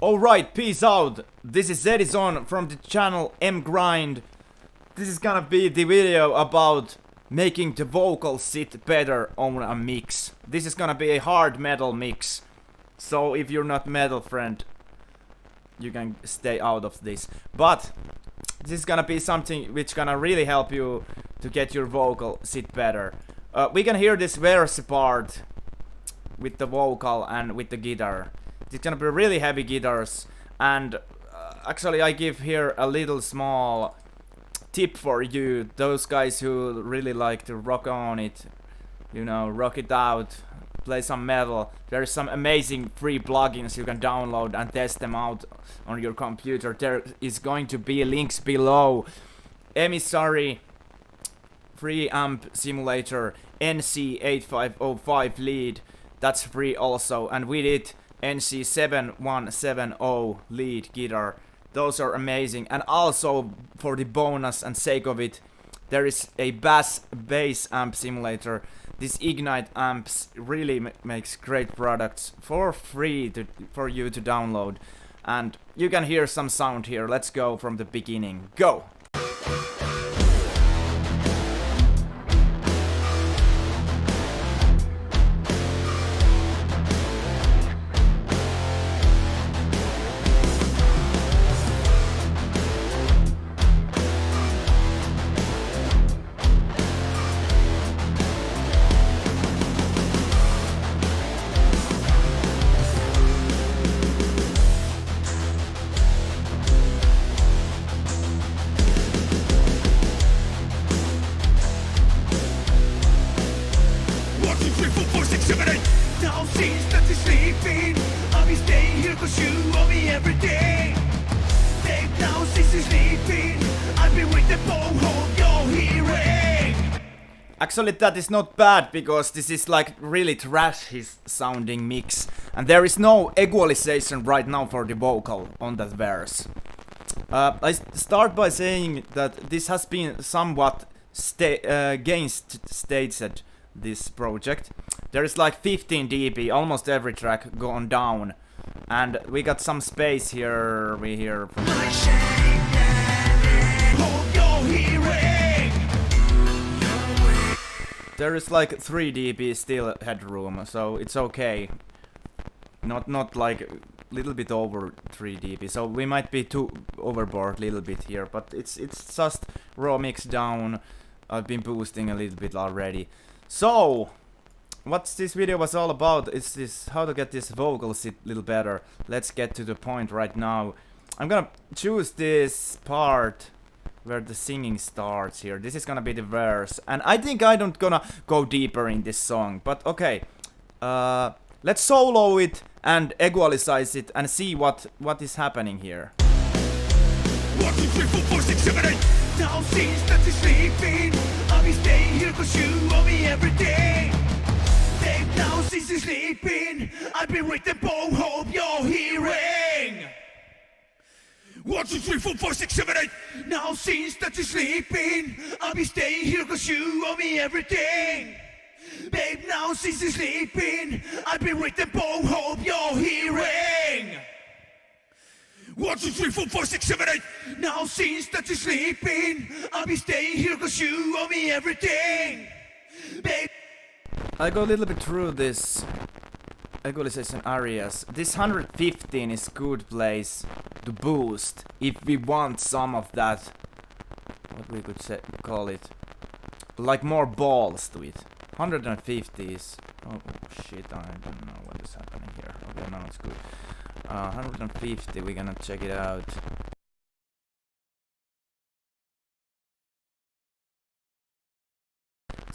Alright, peace out. This is Edizon from the channel M-Grind. This is gonna be the video about making the vocals sit better on a mix. This is gonna be a hard metal mix. So if you're not metal friend, you can stay out of this. But this is gonna be something which gonna really help you to get your vocal sit better. We can hear this verse part with the vocal and with the guitar. It's gonna be really heavy guitars, and actually I give here a little small tip for you, those guys who really like to rock on it, you know, rock it out, play some metal. There's some amazing free plugins you can download and test them out on your computer. There is going to be links below. Emissary, free amp simulator, NC8505 lead, that's free also, and with it NC7170 lead guitar. Those are amazing. And also, for the bonus and sake of it, there is a bass amp simulator. This Ignite amps really makes great products for free for you to download. And you can hear some sound here. Let's go from the beginning. Go! Now since that you're sleeping, I'll be staying here cause you owe me every day. Babe, now since you're sleeping, I've been with the phone home you're hearing. Actually, that is not bad, because this is like really trashy sounding mix, and there is no equalization right now for the vocal on that verse. I start by saying that this has been somewhat gain staged, this project. There is like 15 dB, almost every track gone down, and we got some space here. We hear from there is like 3 dB still headroom, so it's okay. Not like little bit over 3 dB, so we might be too overboard little bit here, but it's just raw mix down. I've been boosting a little bit already. So what this video was all about is this, how to get this vocal sit a little better. Let's get to the point right now. I'm gonna choose this part where the singing starts here. This is gonna be the verse, and I think I don't gonna go deeper in this song, but okay. Let's solo it and equalize it and see what is happening here. 1, 2, 3, 4, 5, 6, 7, 8. Now since that you're sleeping, I'll be staying here cause you owe me every day. Babe, now since you're sleeping, I've been with the phone home you're hearing. 1, 2, 3, 4, 5, 6, 7, 8. Now since that you're sleeping, I'll be staying here cause you owe me everything. Babe, now since you're sleeping, I've been with the phone home you're hearing. 1, 2, 3, 4, 5, 6, 7, 8. Now since that you're sleeping, I'll be staying here cause you owe me everything. Babe, I go a little bit through this equalization areas. This 115 is good place to boost if we want some of that, what we could call it, like more balls to it. 150 is, oh shit, I don't know what is happening here. Okay, now it's good. 150, we're gonna check it out.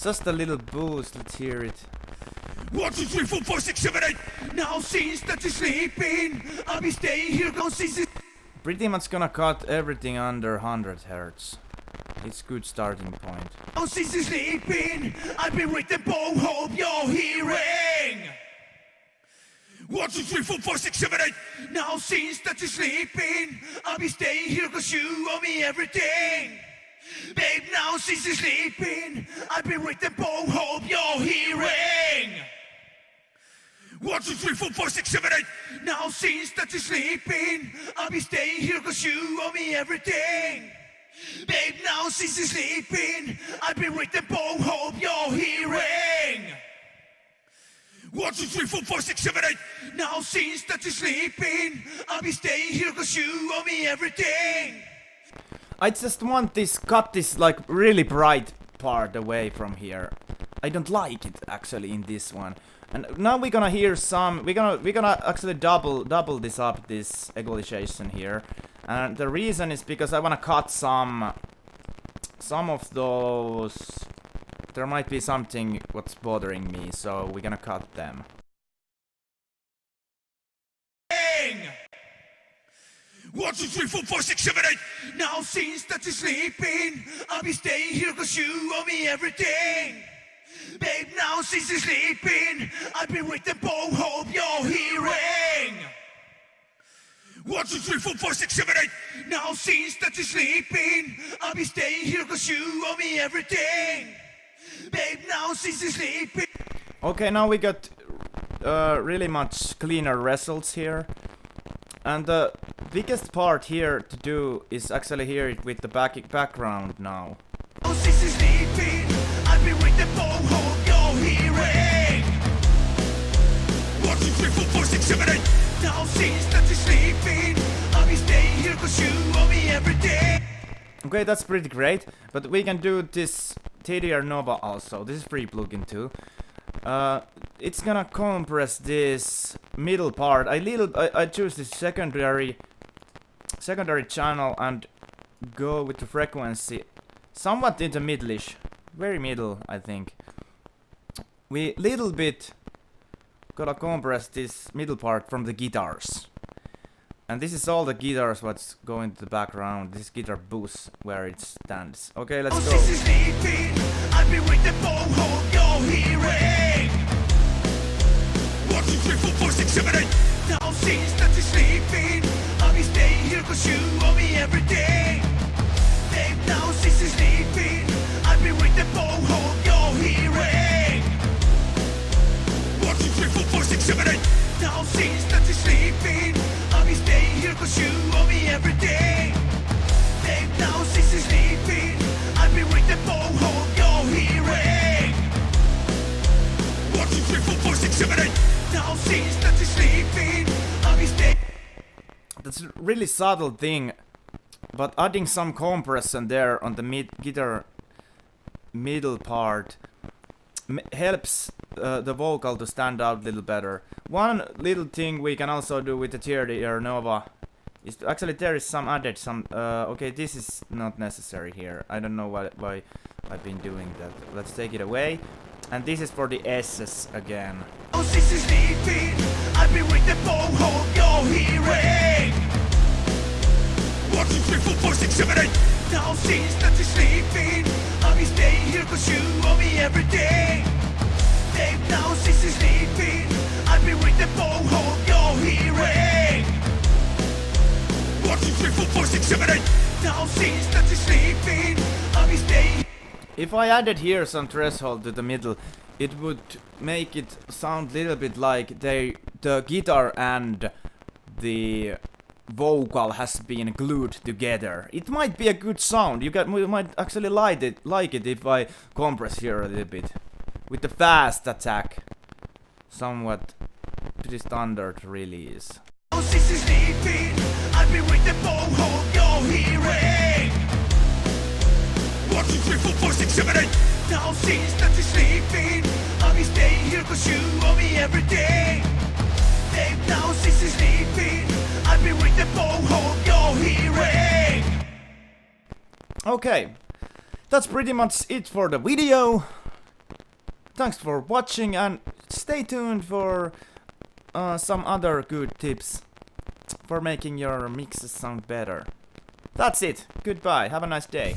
Just a little boost, let's hear it. 1, 2, 3, 4, 5, 6, 7, 8. Now since that you're sleeping, I'll be staying here cause since it's Pretty much gonna cut everything under 100 Hz. It's good starting point. now since you're sleeping, I've been with the phone home you're hearing. 1, 2, 3, 4, 5, 6, 7, 8. Now since that you're sleeping, I'll be staying here cause you owe me everything. Babe, now since you're sleeping, I've been with the phone home you're hearing. 1, 1, 2, 3, 4, 5, 6, 7, 8. Now since that you're sleeping, I'll be staying here cause you owe me everything. Babe, now since you're sleeping, I've been waiting for hope you're hearing. 1, 2, 3, 4, 5, 6, 7, 8. Now since that you're sleeping, I'll be staying here cause you owe me everything. I just want this, cut this like really bright part away from here. I don't like it actually in this one. And now we're gonna hear some, we're gonna actually double this up, this equalization here. And the reason is because I wanna cut some of those. There might be something what's bothering me, so we're gonna cut them. 1, 2, 3, 4, 5, 6, 7, 8. Now since that you're sleeping, I'll be staying here cause you owe me everything. Babe, now since you're sleeping, I've been waiting for hope you're hearing. 1, 2, 3, 4, 5, 6, 7, 8. Now since that you're sleeping, I'll be staying here cause you owe me everything. Babe, now since you're sleeping. Okay, now we got really much cleaner results here. And the biggest part here to do is actually hear it with the background now. Now since you're sleeping, I've been waiting for hope you're hearing. 1, 2, 3, 4, 5, 6, 7, 8. Now since that you're sleeping, I'll be staying here cause you owe me everything. Okay, that's pretty great, but we can do this TDR Nova also. This is free plugin too. It's gonna compress this middle part. I choose this secondary channel and go with the frequency somewhat in the middle-ish, very middle, I think. We little bit gonna compress this middle part from the guitars. And this is all the guitars what's going to the background. This guitar boost where it stands. Okay, let's go. I've been waiting for hope you're hearing. 1, 2, 3, 4, 5, 6, 7, 8. Now since that you're sleeping, I'll be staying here cause you owe me everything. Babe, now since you're sleeping, I've been waiting for hope you're hearing. 1, 2, 3, 4, 5, 6, 7, 8. Now since that you're sleeping, I'll be staying here cause you owe me everything. Babe, now since you're sleeping, I've been waiting for hope you're hearing. 1, 2, 3, 4, 5, 6, 7, 8. Now since that you're sleeping, I'll be staying. That's a really subtle thing, but adding some compression there on the guitar middle part helps the vocal to stand out a little better. One little thing we can also do with the TDR Nova is actually there is some added okay, this is not necessary here. I don't know why I've been doing that. Let's take it away. And this is for the S's again. Oh, since you're sleeping, I've been waiting for hope you're hearing. 1, 2, 3, 4, 5, 6, 7, 8. Now since that you're sleeping, I'll be staying here cause you owe me everything. Babe, now since you're sleeping, I've been waiting for hope you're hearing. 1, 2, 3, 4, 5, 6, 7, 8. Now since that you're sleeping, I'll be staying. If I added here some threshold to the middle, it would make it sound a little bit like the guitar and the vocal has been glued together. It might be a good sound. You might actually like it if I compress here a little bit with the fast attack. Somewhat pretty standard really is. Oh, since you're sleeping, I've been waiting for hope you're hearing. 1, 2, 3, 4, 5, 6, 7, 8. Now since that you're sleeping, I'll be staying here cause you owe me everything. Babe, now since you're sleeping, I've been waiting for hope you're hearing. Okay, that's pretty much it for the video. Thanks for watching and stay tuned for some other good tips for making your mixes sound better. That's it. Goodbye. Have a nice day.